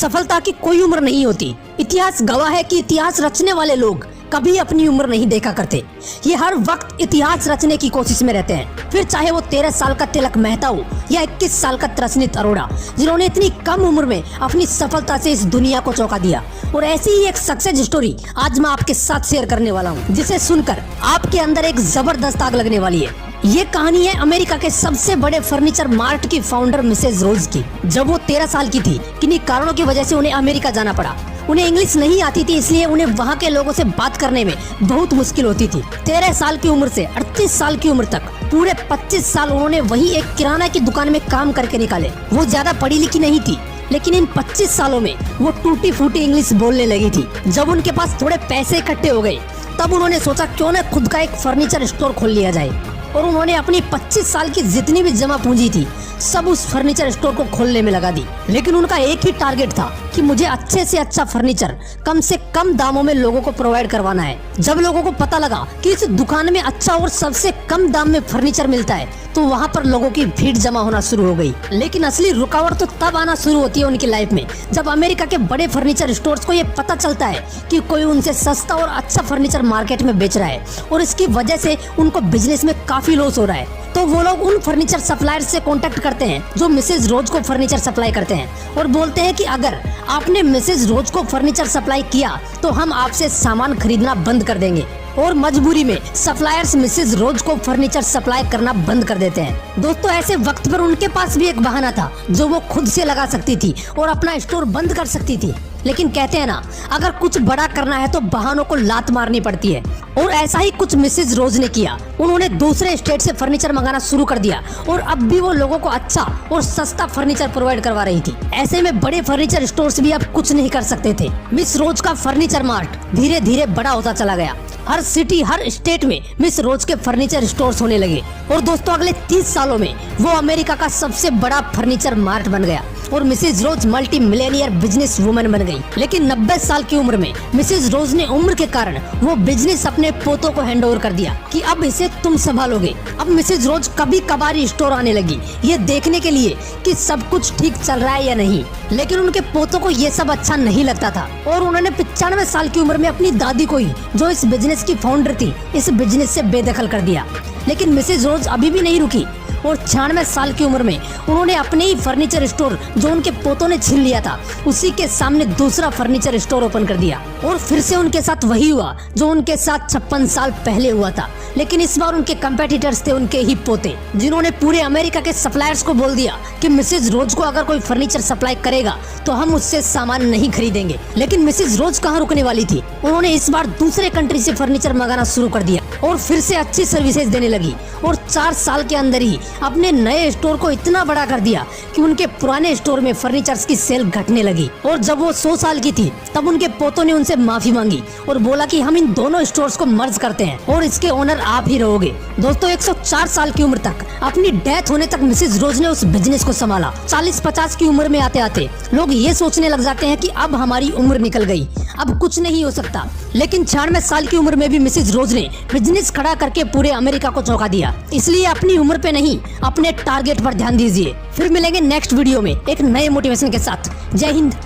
सफलता की कोई उम्र नहीं होती। इतिहास गवाह है कि इतिहास रचने वाले लोग कभी अपनी उम्र नहीं देखा करते। ये हर वक्त इतिहास रचने की कोशिश में रहते हैं, फिर चाहे वो 13 साल का तिलक मेहता हो या 21 साल का त्रसनीत अरोड़ा, जिन्होंने इतनी कम उम्र में अपनी सफलता से इस दुनिया को चौंका दिया। और ऐसी ही एक सक्सेस स्टोरी आज मैं आपके साथ शेयर करने वाला हूँ, जिसे सुनकर आपके अंदर एक जबरदस्त आग लगने वाली है। ये कहानी है अमेरिका के सबसे बड़े फर्नीचर मार्ट की फाउंडर मिसेज रोज की। जब वो 13 साल की थी, किन्हीं कारणों की वजह से उन्हें अमेरिका जाना पड़ा। उन्हें इंग्लिश नहीं आती थी, इसलिए उन्हें वहाँ के लोगों से बात करने में बहुत मुश्किल होती थी। 13 साल की उम्र से 38 साल की उम्र तक पूरे 25 साल उन्होंने वही एक किराना की दुकान में काम करके निकाले। वो ज्यादा पढ़ी लिखी नहीं थी, लेकिन इन 25 सालों में वो टूटी फूटी इंग्लिश बोलने लगी थी। जब उनके पास थोड़े पैसे इकट्ठे हो गए, तब उन्होंने सोचा क्यों न खुद का एक फर्नीचर स्टोर खोल लिया जाए। और उन्होंने अपनी 25 साल की जितनी भी जमा पूंजी थी, सब उस फर्नीचर स्टोर को खोलने में लगा दी। लेकिन उनका एक ही टारगेट था कि मुझे अच्छे से अच्छा फर्नीचर कम से कम दामों में लोगों को प्रोवाइड करवाना है। जब लोगों को पता लगा कि इस दुकान में अच्छा और सबसे कम दाम में फर्नीचर मिलता है, तो वहाँ पर लोगों की भीड़ जमा होना शुरू हो गई। लेकिन असली रुकावट तो तब आना शुरू होती है उनकी लाइफ में, जब अमेरिका के बड़े फर्नीचर स्टोर्स को ये पता चलता है कि कोई उनसे सस्ता और अच्छा फर्नीचर मार्केट में बेच रहा है, और इसकी वजह से उनको बिजनेस में काफी लॉस हो रहा है। तो वो लोग उन फर्नीचर सप्लायर से कांटेक्ट करते हैं जो मिसेज रोज को फर्नीचर सप्लाई करते हैं, और बोलते हैं कि अगर आपने मिसेज रोज को फर्नीचर सप्लाई किया तो हम आपसे सामान खरीदना बंद कर देंगे। और मजबूरी में सप्लायर्स मिसेज रोज को फर्नीचर सप्लाई करना बंद कर देते हैं। दोस्तों, ऐसे वक्त पर उनके पास भी एक बहाना था जो वो खुद से लगा सकती थी और अपना स्टोर बंद कर सकती थी। लेकिन कहते हैं ना, अगर कुछ बड़ा करना है तो बहानों को लात मारनी पड़ती है। और ऐसा ही कुछ मिसेज रोज ने किया। उन्होंने दूसरे स्टेट से फर्नीचर मंगाना शुरू कर दिया, और अब भी वो लोगों को अच्छा और सस्ता फर्नीचर प्रोवाइड करवा रही थी। ऐसे में बड़े फर्नीचर स्टोर्स भी अब कुछ नहीं कर सकते थे। मिस रोज का फर्नीचर मार्ट धीरे धीरे बड़ा होता चला गया। हर सिटी, हर स्टेट में मिस रोज के फर्नीचर स्टोर्स होने लगे। और दोस्तों, अगले 30 सालों में वो अमेरिका का सबसे बड़ा फर्नीचर मार्ट बन गया, और मिसेज रोज मल्टी मिलेनियर बिजनेस वुमन बन गई। लेकिन 90 साल की उम्र में मिसेज रोज ने उम्र के कारण वो बिजनेस अपने पोतों को हैंड ओवर कर दिया कि अब इसे तुम संभालोगे। अब मिसेज रोज कभी कभार स्टोर आने लगी, ये देखने के लिए कि सब कुछ ठीक चल रहा है या नहीं। लेकिन उनके पोतों को ये सब अच्छा नहीं लगता था, और उन्होंने 95 साल की उम्र में अपनी दादी को ही, जो इस बिजनेस की फाउंडर थी, इस बिजनेस से बेदखल कर दिया। लेकिन मिसेज रोज अभी भी नहीं रुकी, और 96 साल की उम्र में उन्होंने अपने ही फर्नीचर स्टोर, जो उनके पोतों ने छीन लिया था, उसी के सामने दूसरा फर्नीचर स्टोर ओपन कर दिया। और फिर से उनके साथ वही हुआ जो उनके साथ 56 साल पहले हुआ था। लेकिन इस बार उनके कंपेटिटर्स थे उनके ही पोते, जिन्होंने पूरे अमेरिका के सप्लायर्स को बोल दिया कि मिसेज रोज को अगर कोई फर्नीचर सप्लाई करेगा तो हम उससे सामान नहीं खरीदेंगे। लेकिन मिसेज रोज कहाँ रुकने वाली थी, उन्होंने इस बार दूसरे कंट्री से फर्नीचर मंगाना शुरू कर दिया, और फिर से अच्छी सर्विसेज देने लगी। और 4 साल के अंदर ही अपने नए स्टोर को इतना बड़ा कर दिया कि उनके पुराने स्टोर में फर्नीचर्स की सेल घटने लगी। और जब वो 100 साल की थी, तब उनके पोतों ने उनसे माफी मांगी और बोला कि हम इन दोनों स्टोर्स को मर्ज करते हैं, और इसके ओनर आप ही रहोगे। दोस्तों, 104 साल की उम्र तक, अपनी डेथ होने तक मिसेज रोज ने उस बिजनेस को संभाला। 40-50 की उम्र में आते आते लोग ये सोचने लग जाते हैं कि अब हमारी उम्र निकल गई, अब कुछ नहीं हो सकता। लेकिन 96 साल की उम्र में भी मिसेज रोज ने बिजनेस खड़ा करके पूरे अमेरिका को चौंका दिया। इसलिए अपनी उम्र पे नहीं, अपने टारगेट पर ध्यान दीजिए। फिर मिलेंगे नेक्स्ट वीडियो में एक नए मोटिवेशन के साथ। जय हिंद।